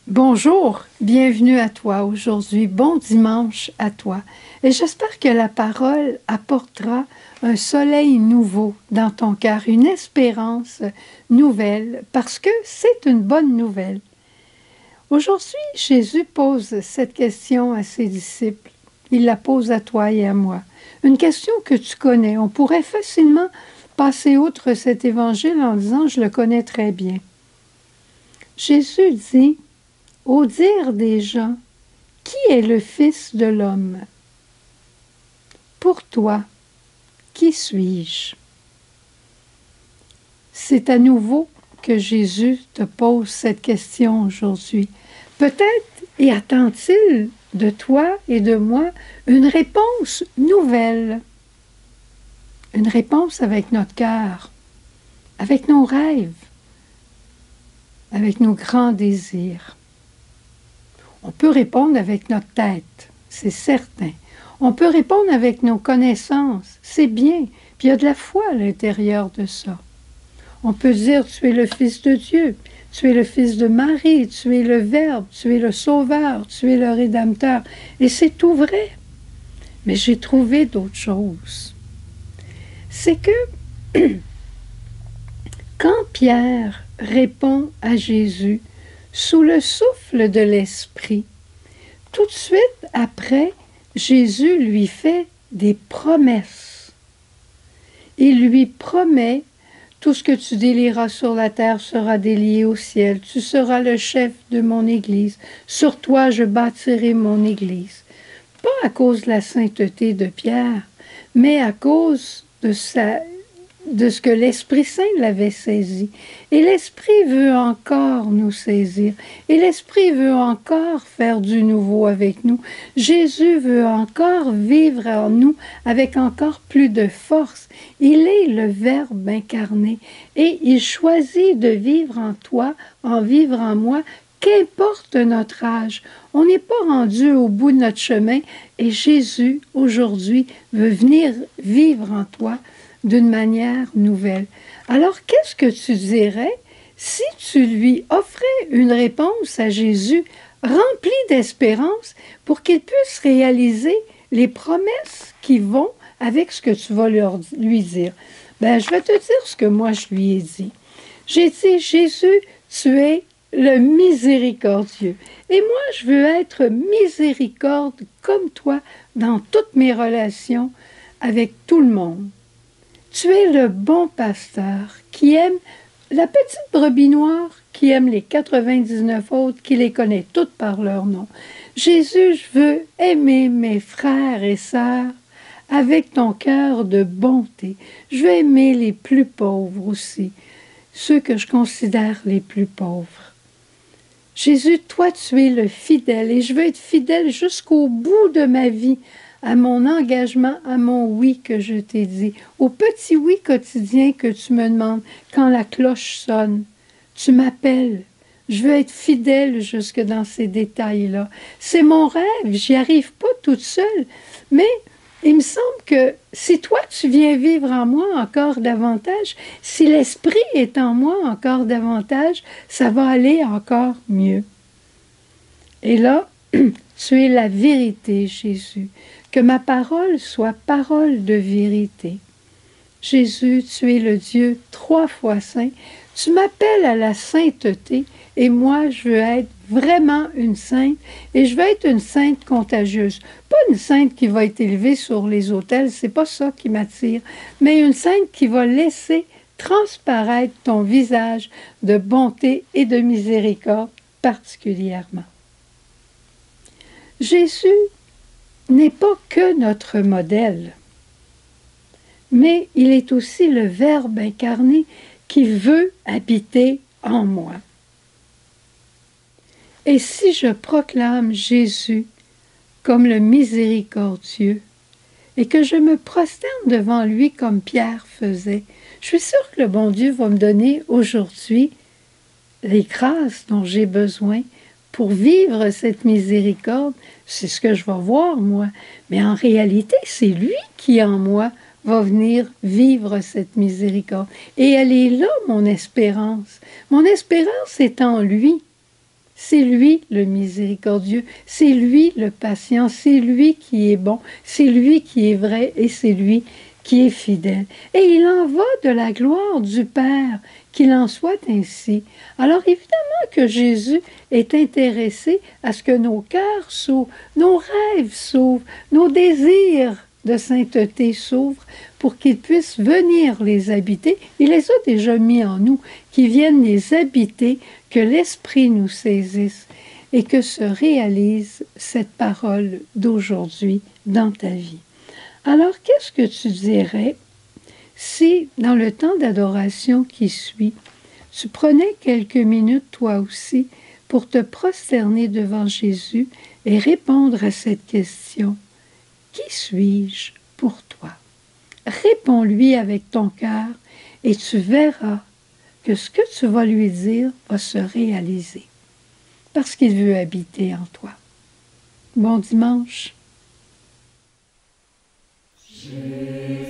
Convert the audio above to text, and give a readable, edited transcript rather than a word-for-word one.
Bonjour, bienvenue à toi aujourd'hui, bon dimanche à toi. Et j'espère que la parole apportera un soleil nouveau dans ton cœur, une espérance nouvelle, parce que c'est une bonne nouvelle. Aujourd'hui, Jésus pose cette question à ses disciples. Il la pose à toi et à moi. Une question que tu connais. On pourrait facilement passer outre cet évangile en disant « je le connais très bien ». Jésus dit « Au dire des gens, qui est le Fils de l'homme? Pour toi, qui suis-je? » C'est à nouveau que Jésus te pose cette question aujourd'hui. Peut-être y attend-il de toi et de moi une réponse nouvelle, une réponse avec notre cœur, avec nos rêves, avec nos grands désirs. On peut répondre avec notre tête, c'est certain. On peut répondre avec nos connaissances, c'est bien. Puis il y a de la foi à l'intérieur de ça. On peut dire, tu es le Fils de Dieu, tu es le Fils de Marie, tu es le Verbe, tu es le Sauveur, tu es le Rédempteur. Et c'est tout vrai. Mais j'ai trouvé d'autres choses. C'est que quand Pierre répond à Jésus sous le souffle de l'Esprit, tout de suite après, Jésus lui fait des promesses. Il lui promet: tout ce que tu délieras sur la terre sera délié au ciel. Tu seras le chef de mon Église. Sur toi, je bâtirai mon Église. Pas à cause de la sainteté de Pierre, mais à cause de ce que l'Esprit Saint l'avait saisi. Et l'Esprit veut encore nous saisir. Et l'Esprit veut encore faire du nouveau avec nous. Jésus veut encore vivre en nous avec encore plus de force. Il est le Verbe incarné. Et il choisit de vivre en toi, en vivre en moi, qu'importe notre âge. On n'est pas rendu au bout de notre chemin. Et Jésus, aujourd'hui, veut venir vivre en toi d'une manière nouvelle. Alors, qu'est-ce que tu dirais si tu lui offrais une réponse à Jésus remplie d'espérance pour qu'il puisse réaliser les promesses qui vont avec ce que tu vas lui dire? Ben, je vais te dire ce que moi je lui ai dit. J'ai dit: Jésus, tu es le miséricordieux. Et moi, je veux être miséricorde comme toi dans toutes mes relations avec tout le monde. Tu es le bon pasteur qui aime la petite brebis noire, qui aime les 99 autres, qui les connaît toutes par leur nom. Jésus, je veux aimer mes frères et sœurs avec ton cœur de bonté. Je veux aimer les plus pauvres aussi, ceux que je considère les plus pauvres. Jésus, toi, tu es le fidèle et je veux être fidèle jusqu'au bout de ma vie à mon engagement, à mon oui que je t'ai dit, au petit oui quotidien que tu me demandes quand la cloche sonne. Tu m'appelles. Je veux être fidèle jusque dans ces détails-là. C'est mon rêve, j'y arrive pas toute seule, mais il me semble que si toi tu viens vivre en moi encore davantage, si l'Esprit est en moi encore davantage, ça va aller encore mieux. Et là, tu es la vérité, Jésus. Que ma parole soit parole de vérité. Jésus, tu es le Dieu 3 fois saint. Tu m'appelles à la sainteté et moi, je veux être vraiment une sainte et je veux être une sainte contagieuse. Pas une sainte qui va être élevée sur les autels, c'est pas ça qui m'attire, mais une sainte qui va laisser transparaître ton visage de bonté et de miséricorde particulièrement. Jésus n'est pas que notre modèle, mais il est aussi le Verbe incarné qui veut habiter en moi. Et si je proclame Jésus comme le miséricordieux et que je me prosterne devant lui comme Pierre faisait, je suis sûre que le bon Dieu va me donner aujourd'hui les grâces dont j'ai besoin pour vivre cette miséricorde. C'est ce que je vais voir, moi. Mais en réalité, c'est lui qui, en moi, va venir vivre cette miséricorde. Et elle est là, mon espérance. Mon espérance est en lui. C'est lui le miséricordieux, c'est lui le patient, c'est lui qui est bon, c'est lui qui est vrai et c'est lui qui est fidèle. Et il en va de la gloire du Père, qu'il en soit ainsi. Alors évidemment que Jésus est intéressé à ce que nos cœurs s'ouvrent, nos rêves s'ouvrent, nos désirs de sainteté s'ouvrent pour qu'ils puissent venir les habiter. Il les a déjà mis en nous, qui viennent les habiter, que l'Esprit nous saisisse et que se réalise cette parole d'aujourd'hui dans ta vie. Alors, qu'est-ce que tu dirais si, dans le temps d'adoration qui suit, tu prenais quelques minutes toi aussi pour te prosterner devant Jésus et répondre à cette question: qui suis-je pour toi? Réponds-lui avec ton cœur et tu verras que ce que tu vas lui dire va se réaliser parce qu'il veut habiter en toi. Bon dimanche. Jésus.